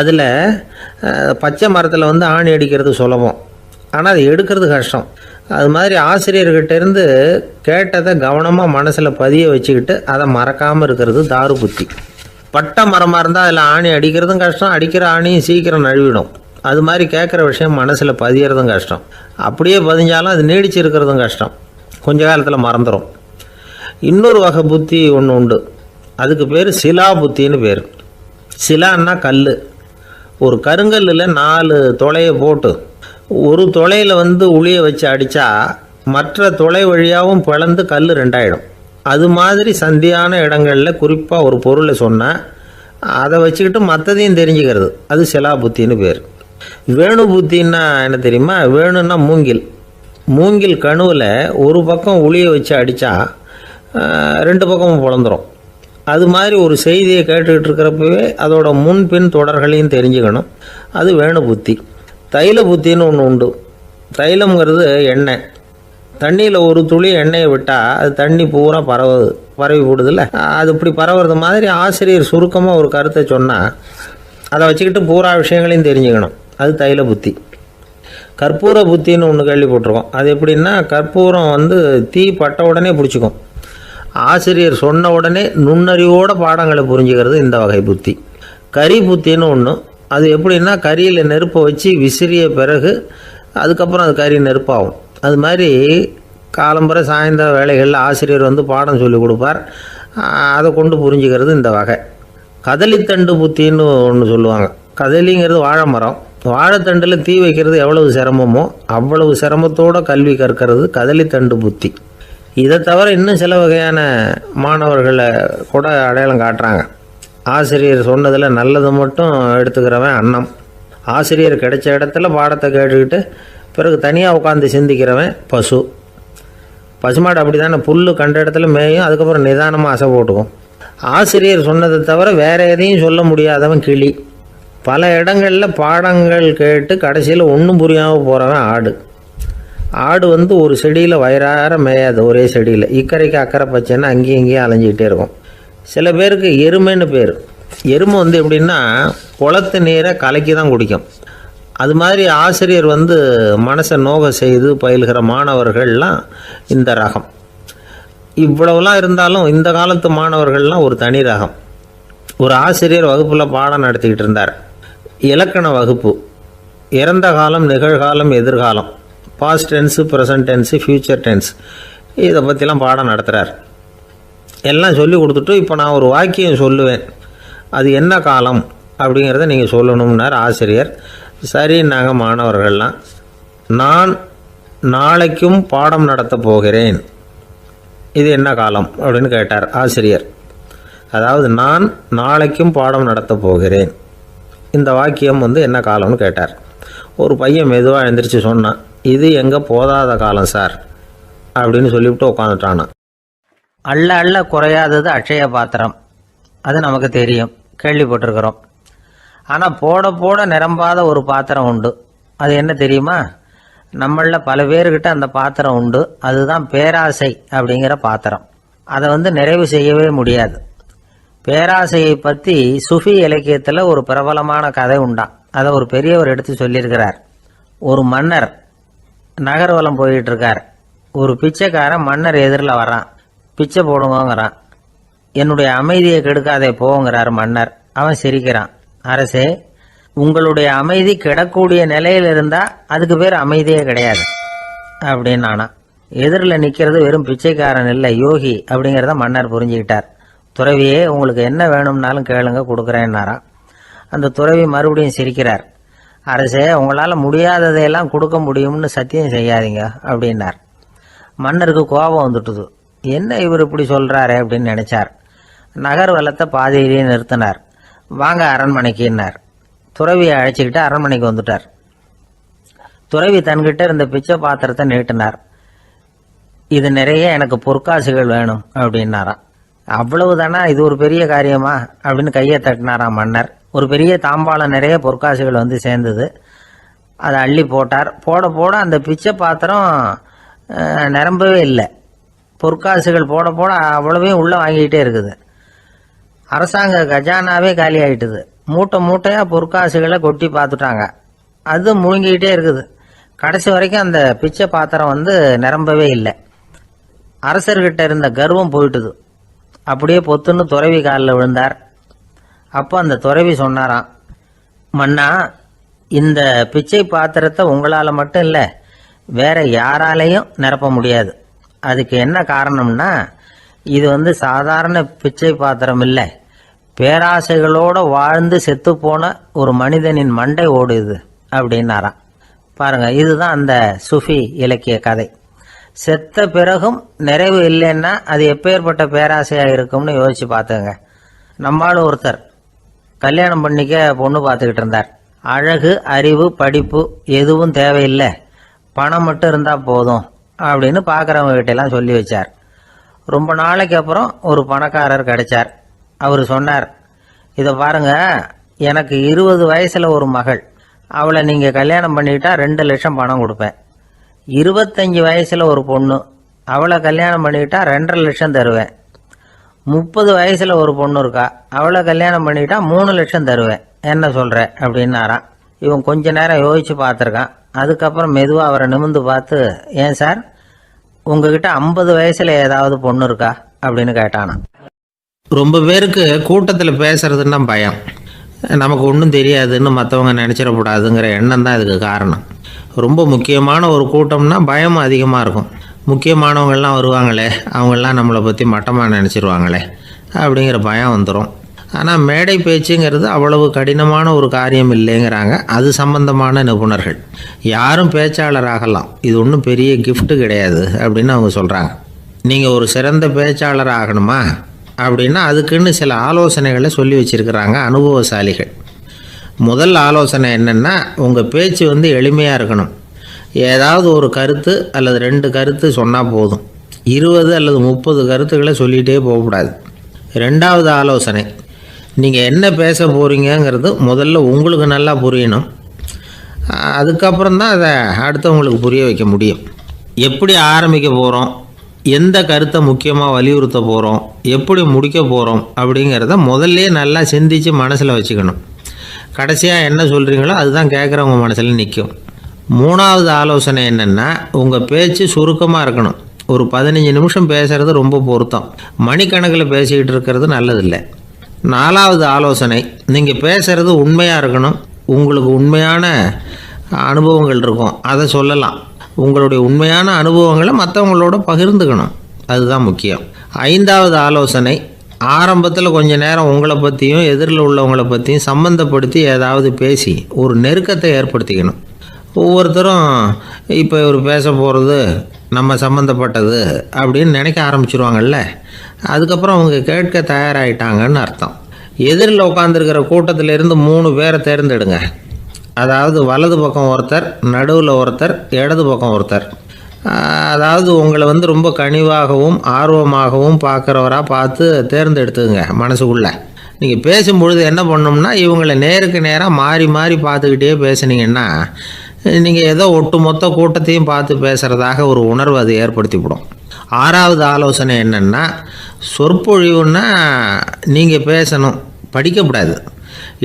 அதில் பச்சை மரத்தில் ஆணி அடிக்கிறது சுலபம், ஆனால் அதை எடுக்கிறது கஷ்டம். அது மாதிரி ஆசிரியர்கிட்டேருந்து கேட்டதை கவனமாக மனசில் பதிய வச்சுக்கிட்டு அதை மறக்காமல் இருக்கிறது தாரு புத்தி. பட்டை மரமாக இருந்தால் அதில் ஆணி அடிக்கிறதும் கஷ்டம், அடிக்கிற ஆணியும் சீக்கிரம் நழுவிடும். அது மாதிரி கேட்குற விஷயம் மனசில் பதியறதும் கஷ்டம். அப்படியே பதிஞ்சாலும் அது நீடிச்சு இருக்கிறதும் கஷ்டம், கொஞ்ச காலத்தில் மறந்துடும். இன்னொரு வகை புத்தி ஒன்று உண்டு, அதுக்கு பேர் சிலா புத்தின்னு பேர். சிலான்னா கல். ஒரு கருங்கல்லில் 4 துளையை போட்டு ஒரு துளையில் உளியை வச்சு அடித்தா மற்ற துளை வழியாகவும் பிளந்து கல் 2 ஆகிடும். அது மாதிரி சந்தியான இடங்களில் குறிப்பாக ஒரு பொருளை சொன்னால் அதை வச்சுக்கிட்டு மற்றதையும் தெரிஞ்சுக்கிறது, அது சிலா புத்தின்னு பேர். வேணு புத்தின்னா என்ன தெரியுமா? வேணுன்னா மூங்கில். மூங்கில் கணுவில் ஒரு பக்கம் உளியை வச்சு அடித்தா 2 பக்கமும் பிளந்துடும். அது மாதிரி ஒரு செய்தியை கேட்டுக்கிட்டு இருக்கிறப்பவே அதோட முன்பின் தொடர்களையும் தெரிஞ்சுக்கணும், அது வேணு புத்தி. தைல புத்தின்னு ஒன்று உண்டு. தைலம்ங்கிறது எண்ணெய். தண்ணியில் ஒரு துளி எண்ணெயை விட்டால் அது தண்ணி பூரா பரவி போடுதில்ல, அது இப்படி பரவுறது மாதிரி ஆசிரியர் சுருக்கமாக ஒரு கருத்தை சொன்னால் அதை வச்சுக்கிட்டு பூரா விஷயங்களையும் தெரிஞ்சுக்கணும், அது தைல புத்தி. கற்பூர புத்தின்னு ஒன்று கேள்விப்பட்டிருக்கோம். அது எப்படின்னா, கற்பூரம் தீ பட்ட உடனே பிடிச்சிக்கும். ஆசிரியர் சொன்ன உடனே நுண்ணறிவோட பாடங்களை புரிஞ்சுக்கிறது இந்த வகை புத்தி. கரி புத்தின்னு ஒன்று. அது எப்படின்னா, கரியில் நெருப்பை வச்சு விசிறிய பிறகு அதுக்கப்புறம் அது கறி நெருப்பாகும். அது மாதிரி காலம்பரை சாயந்தர வேலைகளில் ஆசிரியர் பாடம் சொல்லி கொடுப்பார், அதை கொண்டு புரிஞ்சுக்கிறது இந்த வகை. கதலித்தண்டு புத்தின்னு ஒன்று சொல்லுவாங்க. கதலிங்கிறது வாழை மரம். வாழைத்தண்டில் தீ வைக்கிறது எவ்வளவு சிரமமோ அவ்வளவு சிரமத்தோடு கல்வி கற்கிறது கதலித்தண்டு புத்தி. இதை தவிர இன்னும் சில வகையான மாணவர்களை கூட அடையாளம் காட்டுறாங்க. ஆசிரியர் சொன்னதில் நல்லதை மட்டும் எடுத்துக்கிறவன் அன்னம். ஆசிரியர் கிடைச்ச இடத்துல பாடத்தை கேட்டுக்கிட்டு பிறகு தனியாக உட்காந்து சிந்திக்கிறவன் பசு. பசுமாடு அப்படி தானே, புல் கண்ட இடத்துல மேயும், அதுக்கப்புறம் நிதானமாக அசை போட்டுக்கும். ஆசிரியர் சொன்னதை தவிர வேறு எதையும் சொல்ல முடியாதவன் கிளி. பல இடங்களில் பாடங்கள் கேட்டு கடைசியில் ஒன்றும் புரியாமல் போகிறவன் ஆடு. ஆடு ஒரு செடியில் வயிறார மேயாது, ஒரே செடியில். இக்கரைக்கு அக்கறை பச்சைன்னா அங்கேயும் இங்கேயும் அலைஞ்சிக்கிட்டே இருக்கும். சில பேருக்கு எருமைன்னு பேர். எருமை எப்படின்னா குளத்து நீரை கலக்கி தான் குடிக்கும். அது மாதிரி ஆசிரியர் மனசை நோக செய்து பயில்கிற மாணவர்கள்லாம் இந்த ரகம். இவ்வளவுலாம் இருந்தாலும் இந்த காலத்து மாணவர்கள்லாம் ஒரு தனி ரகம். ஒரு ஆசிரியர் வகுப்பில் பாடம் நடத்திக்கிட்டு இருந்தார். இலக்கண வகுப்பு. இறந்த காலம், நிகழ்காலம், எதிர்காலம், past tense, present tense, future tense, இதை பற்றிலாம் பாடம் நடத்துகிறார். எல்லாம் சொல்லி கொடுத்துட்டு இப்போ நான் ஒரு வாக்கியம் சொல்லுவேன், அது என்ன காலம் அப்படிங்கிறத நீங்கள் சொல்லணும்னார் ஆசிரியர். சரி, நாங்கள் மாணவர்கள்லாம், நான் நாளைக்கும் பாடம் நடத்த போகிறேன், இது என்ன காலம் அப்படின்னு கேட்டார் ஆசிரியர். அதாவது நான் நாளைக்கும் பாடம் நடத்தப் போகிறேன். இந்த வாக்கியம் என்ன காலம்னு கேட்டார். ஒரு பையன் மெதுவாக எழுந்திரிச்சு சொன்னான், இது எங்கே போதாத காலம் சார் அப்படின்னு சொல்லிவிட்டு உட்காந்துட்டானான். அள்ள அள்ள குறையாதது அட்சய பாத்திரம், அது நமக்கு தெரியும், கேள்விப்பட்டிருக்கிறோம். ஆனால் போட போட நிரம்பாத ஒரு பாத்திரம் உண்டு. அது என்ன தெரியுமா? நம்மளில் பல பேர்கிட்ட அந்த பாத்திரம் உண்டு. அதுதான் பேராசை அப்படிங்கிற பாத்திரம். அதை நிறைவு செய்யவே முடியாது. பேராசையை பற்றி சுஃபி இலக்கியத்தில் ஒரு பிரபலமான கதை உண்டாம். அதை ஒரு பெரியவர் எடுத்து சொல்லியிருக்கிறார். ஒரு மன்னர் நகர்வலம் போயிட்டு இருக்கார். ஒரு பிச்சைக்காரன் மன்னர் எதிரில் வரான். பிச்சை போடுங்கிறான். என்னுடைய அமைதியை கெடுக்காதே போங்கிறார் மன்னர். அவன் சிரிக்கிறான். அரசே, உங்களுடைய அமைதி கெடக்கூடிய நிலையில் இருந்தால் அதுக்கு பேர் அமைதியே கிடையாது அப்படின்னானா. எதிரில் நிற்கிறது வெறும் பிச்சைக்காரன் இல்லை, யோகி அப்படிங்கிறத மன்னர் புரிஞ்சுக்கிட்டார். துறவியே, உங்களுக்கு என்ன வேணும்னாலும் கேளுங்க, கொடுக்குறேன்னாராம். அந்த துறவி மறுபடியும் சிரிக்கிறார். அரசே, உங்களால் முடியாததையெல்லாம் கொடுக்க முடியும்னு சத்தியம் செய்யாதீங்க அப்படின்னார். மன்னருக்கு கோபம் வந்துட்டுது. என்ன இவர் இப்படி சொல்கிறாரே அப்படின்னு நினச்சார். நகர்வலத்தை பாதியிலேயே நிறுத்தினார். வாங்க அரண்மனைக்குன்னார். துறவியை அழைச்சிக்கிட்டு அரண்மனைக்கு வந்துட்டார். துறவி தன்கிட்ட இருந்த பிச்சை பாத்திரத்தை நீட்டினார். இது நிறைய எனக்கு பொற்காசுகள் வேணும் அப்படின்னாராம். அவ்வளவு தானா, இது ஒரு பெரிய காரியமா அப்படின்னு கையை தட்டினாராம் மன்னர். ஒரு பெரிய தாம்பாளம் நிறைய பொற்காசுகள் சேர்ந்தது. அதை அள்ளி போட்டார். போட போட அந்த பிச்சை பாத்திரம் நிரம்பவே இல்லை. பொற்காசுகள் போட போட அவ்வளவையும் உள்ளே வாங்கிக்கிட்டே இருக்குது. அரசாங்க கஜானாவே காலி ஆகிட்டுது. மூட்டை மூட்டையாக பொற்காசுகளை கொட்டி பார்த்துட்டாங்க. அது முழுங்கிக்கிட்டே இருக்குது. கடைசி வரைக்கும் அந்த பிச்சை பாத்திரம் நிரம்பவே இல்லை. அரசர்கிட்ட இருந்த கர்வம் போயிட்டுது. அப்படியே பொத்துன்னு துறவி காலில் விழுந்தார். அப்போ அந்த துறவி சொன்னாராம், மன்னா, இந்த பிச்சை பாத்திரத்தை உங்களால் மட்டும் இல்லை, வேற யாராலையும் நிரப்ப முடியாது. அதுக்கு என்ன காரணம்னா, இது சாதாரண பிச்சை பாத்திரம் இல்லை, பேராசைகளோடு வாழ்ந்து செத்துப்போன ஒரு மனிதனின் மண்டை ஓடுது அப்படின்னாராம். பாருங்க, இதுதான் அந்த சுஃபி இலக்கிய கதை. செத்த பிறகும் நிறைவு இல்லைன்னா அது எப்பேற்பட்ட பேராசையாக இருக்கும்னு யோசிச்சு பார்த்துங்க. நம்மால் ஒருத்தர் கல்யாணம் பண்ணிக்க பொண்ணு பார்த்துக்கிட்டு இருந்தார். அழகு, அறிவு, படிப்பு எதுவும் தேவையில்லை, பணம் மட்டும் இருந்தால் போதும் அப்படின்னு பார்க்குறவங்க கிட்டெல்லாம் சொல்லி வச்சார். ரொம்ப நாளைக்கு அப்புறம் ஒரு பணக்காரர் கிடைச்சார். அவர் சொன்னார், இதை பாருங்க, எனக்கு 20 வயசில் ஒரு மகள், அவளை நீங்கள் கல்யாணம் பண்ணிக்கிட்டா 2 லட்சம் பணம் கொடுப்பேன். 25 வயசில் ஒரு பொண்ணு, அவளை கல்யாணம் பண்ணிக்கிட்டா 2.5 லட்சம் தருவேன். 30 வயசில் ஒரு பொண்ணு இருக்கா, அவளை கல்யாணம் பண்ணிக்கிட்டா 3 லட்சம் தருவேன். என்ன சொல்கிற அப்படின்னாராம். இவன் கொஞ்ச நேரம் யோசிச்சு பார்த்துருக்கான். அதுக்கப்புறம் மெதுவாக அவரை நிமிர்ந்து பார்த்து, ஏன் சார், உங்ககிட்ட 50 வயசில் ஏதாவது பொண்ணு இருக்கா அப்படின்னு கேட்டானா. ரொம்ப பேருக்கு கூட்டத்தில் பேசுறதுன்னா பயம். நமக்கு ஒன்றும் தெரியாதுன்னு மற்றவங்க நினச்சிடக்கூடாதுங்கிற எண்ணம் தான் இதுக்கு காரணம். ரொம்ப முக்கியமான ஒரு கூட்டம்னா பயம் அதிகமாக இருக்கும். முக்கியமானவங்கள்லாம் வருவாங்களே, அவங்களாம் நம்மளை பற்றி மட்டமாக நினச்சிருவாங்களே அப்படிங்கிற பயம் வந்துடும். ஆனால் மேடை பேச்சுங்கிறது அவ்வளவு கடினமான ஒரு காரியம் இல்லைங்கிறாங்க அது சம்பந்தமான நிபுணர்கள். யாரும் பேச்சாளர் ஆகலாம், இது ஒன்றும் பெரிய கிஃப்ட்டு கிடையாது அப்படின்னு அவங்க சொல்கிறாங்க. நீங்கள் ஒரு சிறந்த பேச்சாளர் ஆகணுமா அப்படின்னா அதுக்குன்னு சில ஆலோசனைகளை சொல்லி வச்சுருக்கிறாங்க அனுபவசாலிகள். முதல் ஆலோசனை என்னென்னா, உங்கள் பேச்சு எளிமையாக இருக்கணும். ஏதாவது ஒரு கருத்து அல்லது 2 கருத்து சொன்னால் போதும். 20 அல்லது 30 கருத்துக்களை சொல்லிகிட்டே போகக்கூடாது. ரெண்டாவது ஆலோசனை, நீங்கள் என்ன பேச போகிறீங்கிறது முதல்ல உங்களுக்கு நல்லா புரியணும். அதுக்கப்புறம் தான் அதை அடுத்தவங்களுக்கு புரிய வைக்க முடியும். எப்படி ஆரம்பிக்க போகிறோம், எந்த கருத்தை முக்கியமாக வலியுறுத்த போகிறோம், எப்படி முடிக்க போகிறோம் அப்படிங்கிறத முதல்ல நல்லா சிந்தித்து மனசில் வச்சுக்கணும். கடைசியாக என்ன சொல்கிறீங்களோ அதுதான் கேட்குறவங்க மனசில் நிற்கும். மூணாவது ஆலோசனை என்னென்னா, உங்கள் பேச்சு சுருக்கமாக இருக்கணும். ஒரு 15 நிமிஷம் பேசுகிறது ரொம்ப பொருத்தம். மணிக்கணக்கில் பேசிக்கிட்டு இருக்கிறது நல்லதில்லை. நாலாவது ஆலோசனை, நீங்கள் பேசுகிறது உண்மையாக இருக்கணும். உங்களுக்கு உண்மையான அனுபவங்கள் இருக்கும், அதை சொல்லலாம். உங்களுடைய உண்மையான அனுபவங்களை மற்றவங்களோட பகிர்ந்துக்கணும், அதுதான் முக்கியம். ஐந்தாவது ஆலோசனை, ஆரம்பத்தில் கொஞ்ச நேரம் உங்களை பற்றியும் எதிரில் உள்ளவங்களை பற்றியும் சம்மந்தப்படுத்தி ஏதாவது பேசி ஒரு நெருக்கத்தை ஏற்படுத்திக்கணும். ஒவ்வொருத்தரும் இப்போ இவர் பேச போகிறது நம்ம சம்மந்தப்பட்டது அப்படின்னு நினைக்க ஆரம்பிச்சிருவாங்கல்ல, அதுக்கப்புறம் அவங்க கேட்க தயாராகிட்டாங்கன்னு அர்த்தம். எதிரில் உட்காந்துருக்கிற கூட்டத்திலிருந்து 3 பேரை தேர்ந்தெடுங்க. அதாவது வலது பக்கம் ஒருத்தர், நடுவில் ஒருத்தர், இடது பக்கம் ஒருத்தர். அதாவது உங்களை ரொம்ப கனிவாகவும் ஆர்வமாகவும் பார்க்குறவராக பார்த்து தேர்ந்தெடுத்துங்க. மனசுக்குள்ளே நீங்கள் பேசும்பொழுது என்ன பண்ணணும்னா, இவங்களை நேருக்கு நேராக மாறி மாறி பார்த்துக்கிட்டே பேசுனீங்கன்னா நீங்கள் ஏதோ ஒட்டுமொத்த கூட்டத்தையும் பார்த்து பேசுகிறதாக ஒரு உணர்வு அது ஏற்படுத்திவிடும். 6வது ஆலோசனை என்னென்னா, சொற்பொழிவுன்னா நீங்கள் பேசணும், படிக்கக்கூடாது.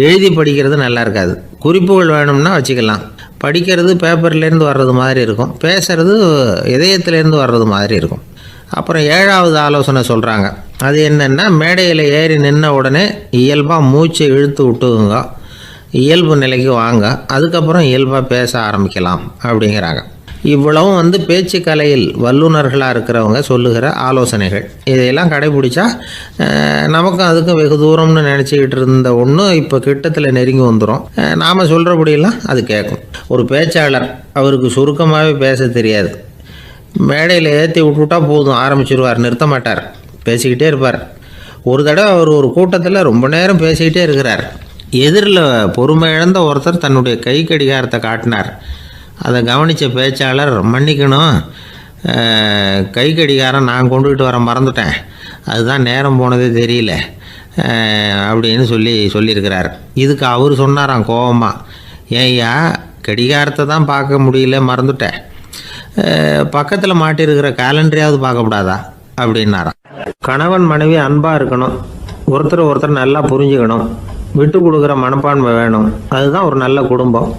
எழுதி படிக்கிறது நல்லா இருக்காது. குறிப்புகள் வேணும்னா வச்சுக்கலாம். படிக்கிறது பேப்பர்லேருந்து வர்றது மாதிரி இருக்கும், பேசுகிறது இதயத்திலேருந்து வர்றது மாதிரி இருக்கும். அப்புறம் 7வது ஆலோசனை சொல்கிறாங்க. அது என்னென்னா, மேடையில் ஏறி நின்ன உடனே இயல்பாக மூச்சை இழுத்து விட்டுங்க, இயல்பு நிலைக்கு வாங்க, அதுக்கப்புறம் இயல்பாக பேச ஆரம்பிக்கலாம் அப்படிங்கிறாங்க. இவ்வளவும் பேச்சு கலையில் வல்லுநர்களாக இருக்கிறவங்க சொல்லுகிற ஆலோசனைகள். இதையெல்லாம் கடைபிடிச்சா நமக்கும் அதுக்கும் வெகு தூரம்னு நினச்சிக்கிட்டு இருந்த ஒன்று இப்போ கிட்டத்தில் நெருங்கி வந்துடும். நாம் சொல்கிறபடியெல்லாம் அது கேட்கும். ஒரு பேச்சாளர், அவருக்கு சுருக்கமாகவே பேச தெரியாது. மேடையில் ஏற்றி விட்டுவிட்டா போதும், ஆரம்பிச்சிருவார், நிறுத்த மாட்டார், பேசிக்கிட்டே இருப்பார். ஒரு தடவை அவர் ஒரு கூட்டத்தில் ரொம்ப நேரம் பேசிக்கிட்டே இருக்கிறார். எதிரில் பொறுமை இழந்த ஒருத்தர் தன்னுடைய கை கடிகாரத்தை காட்டினார். அதை கவனித்த பேச்சாளர், மன்னிக்கணும், கை கடிகாரம் நான் கொண்டுகிட்டு வர மறந்துட்டேன், அதுதான் நேரம் போனதே தெரியல அப்படின்னு சொல்லியிருக்கிறார். இதுக்கு அவர் சொன்னாராம் கோபமாக, ஏய்யா கடிகாரத்தை தான் பார்க்க முடியல, மறந்துட்டேன், பக்கத்தில் மாட்டியிருக்கிற கேலண்டரையாவது பார்க்கக்கூடாதா அப்படின்னாராம். கணவன் மனைவி அன்பாக இருக்கணும், ஒருத்தர் நல்லா புரிஞ்சுக்கணும், விட்டு கொடுக்குற மனப்பான்மை வேணும். அதுதான் ஒரு நல்ல குடும்பம்.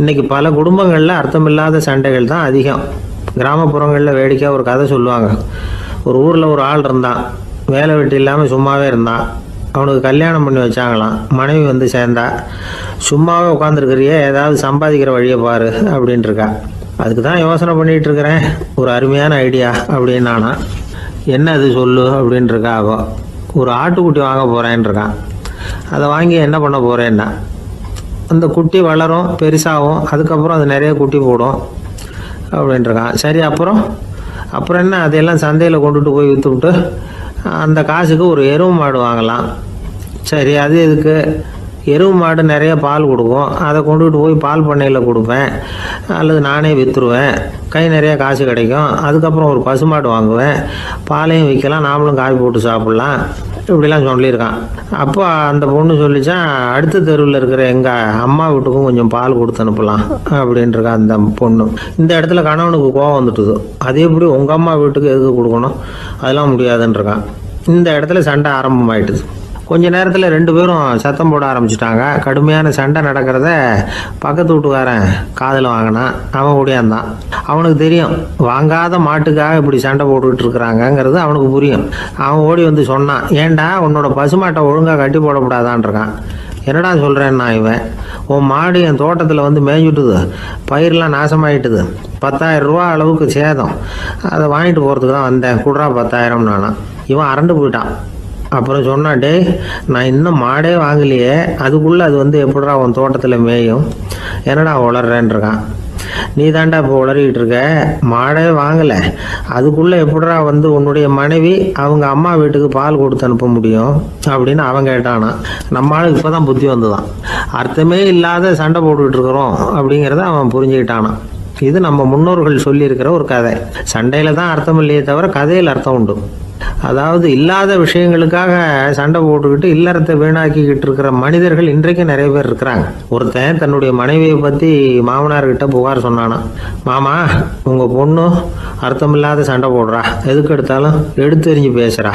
இன்றைக்கி பல குடும்பங்களில் அர்த்தமில்லாத சண்டைகள் தான் அதிகம். கிராமப்புறங்களில் வேடிக்கையாக ஒரு கதை சொல்லுவாங்க. ஒரு ஊரில் ஒரு ஆள் இருந்தான், வேலை வெட்டி இல்லாமல் சும்மாவே இருந்தான். அவனுக்கு கல்யாணம் பண்ணி வச்சாங்களாம். மனைவி சேர்ந்தா, சும்மாவே உட்காந்துருக்கிறியே, ஏதாவது சம்பாதிக்கிற வழியை பாரு அப்படின்ட்டுருக்கா. அதுக்கு தான் யோசனை பண்ணிகிட்டு இருக்கிறேன், ஒரு அருமையான ஐடியா அப்படின்னானா. என்ன அது சொல்லு அப்படின்ட்டுருக்கா. அவன் ஒரு ஆட்டுக்குட்டி வாங்க போகிறேன்னு இருக்கான். அதை வாங்கி என்ன பண்ண போகிறேன்னா, அந்த குட்டி வளரும், பெருசாகும், அதுக்கப்புறம் அது நிறைய குட்டி போடும் அப்படின்ட்டுருக்கான். சரி, அப்புறம் என்ன, அதையெல்லாம் சந்தையில் கொண்டுட்டு போய் விற்றுவிட்டு அந்த காசுக்கு ஒரு எருவு மாடு வாங்கலாம். சரி, அது எதுக்கு? எருவு மாடு நிறைய பால் கொடுக்கும், அதை கொண்டுகிட்டு போய் பால் பண்ணையில் கொடுப்பேன், அல்லது நானே விற்றுருவேன், கை நிறைய காசு கிடைக்கும். அதுக்கப்புறம் ஒரு பசுமாடு வாங்குவேன், பாலையும் விற்கலாம், நாமளும் காய் போட்டு சாப்பிட்லாம், இப்படிலாம் சொல்லியிருக்கான். அப்போ அந்த பொண்ணு சொல்லிச்சான், அடுத்த தெருவில் இருக்கிற எங்கள் அம்மா வீட்டுக்கும் கொஞ்சம் பால் கொடுத்து அனுப்பலாம் அப்படின்ட்டுருக்கா அந்த பொண்ணு. இந்த இடத்துல கணவனுக்கு கோவம் வந்துட்டுது. அதே எப்படி உங்கள் அம்மா வீட்டுக்கு எதுக்கு கொடுக்கணும், அதெல்லாம் முடியாதுன்றிருக்கான். இந்த இடத்துல சண்டை ஆரம்பமாயிட்டுது. கொஞ்ச நேரத்தில் 2 பேரும் சத்தம் போட ஆரம்பிச்சிட்டாங்க. கடுமையான சண்டை நடக்கிறத பக்கத்து வீட்டுக்காரன் காதில் வாங்கினான். அவன் ஓடியாந்தான். அவனுக்கு தெரியும், வாங்காத மாட்டுக்காக இப்படி சண்டை போட்டுக்கிட்டு இருக்கிறாங்கங்கிறது அவனுக்கு புரியும். அவன் ஓடி சொன்னான், ஏண்டா உன்னோட பசுமாட்டை ஒழுங்காக கட்டி போடக்கூடாதான்ருக்கான். என்னடா சொல்கிறேன்னா, இவன் உன் மாடு என் தோட்டத்தில் மேய்ஞ்சுட்டுது, பயிரெலாம் நாசமாயிட்டுது, 10,000 ரூபா அளவுக்கு சேதம், அதை வாங்கிட்டு போகிறதுக்கு தான் வந்தேன், குடுறா 10,000 நானா. இவன் அரண்டு போயிட்டான். அப்புறம் சொன்னான், டே நான் இன்னும் மாடே வாங்கலையே, அதுக்குள்ளே அது எப்படிடா உன் தோட்டத்தில் மேயும், என்னடா உளறேன்ருக்கான். நீ தாண்டா இப்போ உளறிக்கிட்டு இருக்க, மாடே வாங்கலை, அதுக்குள்ளே எப்படிடா உன்னுடைய மனைவி அவங்க அம்மா வீட்டுக்கு பால் கொடுத்து அனுப்ப முடியும் அப்படின்னு அவன் கேட்டானா. நம்மளுக்கு இப்போ தான் புத்தி வந்துதான், அர்த்தமே இல்லாத சண்டை போட்டுக்கிட்டு இருக்கிறோம் அப்படிங்கிறத அவன் புரிஞ்சுக்கிட்டானான். இது நம்ம முன்னோர்கள் சொல்லியிருக்கிற ஒரு கதை. சண்டையில் தான் அர்த்தம் இல்லையே தவிர கதையில் அர்த்தம் உண்டு. அதாவது இல்லாத விஷயங்களுக்காக சண்டை போட்டுக்கிட்டு இல்லறத்தை வீணாக்கிக்கிட்டு இருக்கிற மனிதர்கள் இன்றைக்கு நிறைய பேர் இருக்கிறாங்க. ஒருத்தன் தன்னுடைய மனைவியை பற்றி மாமனார்கிட்ட புகார் சொன்னானா, மாமா உங்கள் பொண்ணு அர்த்தமில்லாத சண்டை போடுறா, எதுக்கு எடுத்தாலும் எடுத்தெறிஞ்சு பேசுகிறா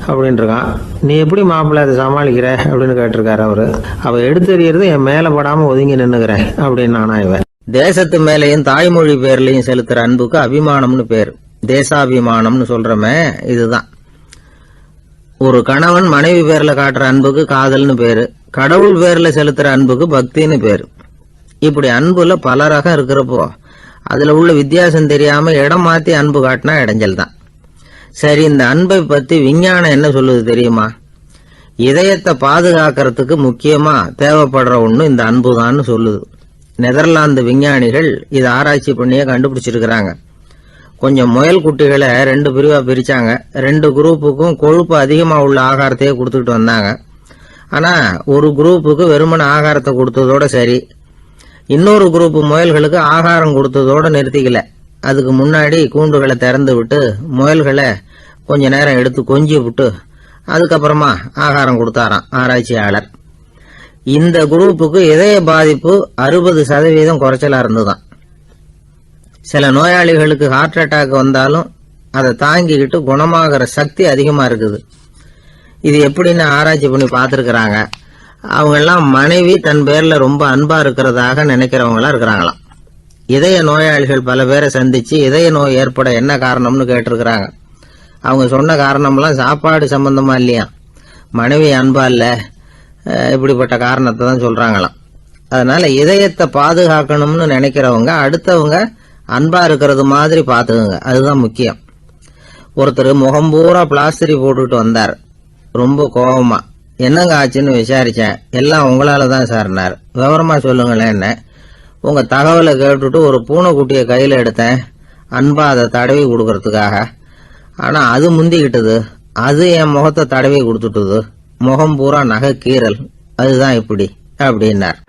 அப்படின்ட்டுருக்கான். நீ எப்படி மாப்பிள்ளை அதை சமாளிக்கிற அப்படின்னு கேட்டிருக்காரு அவர். அவள் எடுத்தெறியறது என் மேலே படாமல் ஒதுங்கி நின்றுக்கிறேன் அப்படின்னு நானா. இவன் தேசத்து மேலேயும் தாய்மொழி பேர்லையும் செலுத்துற அன்புக்கு அபிமானம்னு பேர். தேசாபிமானம்னு சொல்றமே இதுதான். ஒரு கணவன் மனைவி பேர்ல காட்டுற அன்புக்கு காதல்னு பேரு, கடவுள் பேர்ல செலுத்துற அன்புக்கு பக்தின்னு பேரு. இப்படி அன்புல பல ரகம் இருக்கிறப்போ அதுல உள்ள வித்தியாசம் தெரியாம இடம் மாத்தி அன்பு காட்டினா இடைஞ்சல் தான். சரி, இந்த அன்பை பத்தி விஞ்ஞானம் என்ன சொல்லுது தெரியுமா? இதயத்தை பாதுகாக்கிறதுக்கு முக்கியமா தேவைப்படுற ஒண்ணு இந்த அன்புதான்னு சொல்லுது. நெதர்லாந்து விஞ்ஞானிகள் இதை ஆராய்ச்சி பண்ணியே கண்டுபிடிச்சிருக்கிறாங்க. கொஞ்சம் முயல் குட்டிகளை 2 பிரிவா பிரிச்சாங்க. 2 குரூப்புக்கும் கொழுப்பு அதிகமா உள்ள ஆகாரத்தையே கொடுத்துட்டு வந்தாங்க. ஆனா ஒரு குரூப்புக்கு வெறுமன ஆகாரத்தை கொடுத்ததோட சரி, இன்னொரு குரூப் முயல்களுக்கு ஆகாரம் கொடுத்ததோட நிறுத்திக்கல. அதுக்கு முன்னாடி கூண்டுகளை திறந்து விட்டு முயல்களை கொஞ்ச நேரம் எடுத்து கொஞ்சி விட்டு அதுக்கப்புறமா ஆகாரம் கொடுத்தாராம் ஆராய்ச்சியாளர். இந்த குரூப்புக்கு இதய பாதிப்பு 60% குறைச்சலா இருந்துதான். சில நோயாளிகளுக்கு ஹார்ட் அட்டாக் வந்தாலும் அதை தாங்கிக்கிட்டு குணமாகிற சக்தி அதிகமா இருக்குது. இது எப்படின்னு ஆராய்ச்சி பண்ணி பார்த்துருக்கிறாங்க. அவங்க எல்லாம் மனைவி தன் பேர்ல ரொம்ப அன்பா இருக்கிறதாக நினைக்கிறவங்களா இருக்கிறாங்களாம். இதய நோயாளிகள் பல பேரை சந்திச்சு இதய நோய் ஏற்பட என்ன காரணம்னு கேட்டிருக்கிறாங்க. அவங்க சொன்ன காரணம்லாம் சாப்பாடு சம்பந்தமா இல்லையா, மனைவி அன்பா இல்ல, இப்படிப்பட்ட காரணத்தை தான் சொல்றாங்களாம். அதனால இதயத்தை பாதுகாக்கணும்னு நினைக்கிறவங்க அடுத்தவங்க அன்பா இருக்கிறது மாதிரி பாத்துக்குங்க, அதுதான் முக்கியம். ஒருத்தர் முகம் பூரா பிளாஸ்டரி போட்டுட்டு வந்தார். ரொம்ப கோபமா, என்னங்க ஆச்சுன்னு விசாரிச்சேன். எல்லாம் உங்களால தான் சார்னார். விவரமா சொல்லுங்களேன். என்ன, உங்க தகவலை கேட்டுட்டு ஒரு பூனைக்குட்டியை கையில எடுத்தேன், அன்பா அதை தடவி கொடுக்கறதுக்காக. ஆனா அது முந்திக்கிட்டது, அது என் முகத்தை தடவி கொடுத்துட்டுது, முகம் பூரா நகை கீறல், அதுதான் இப்படி அப்படின்னார்.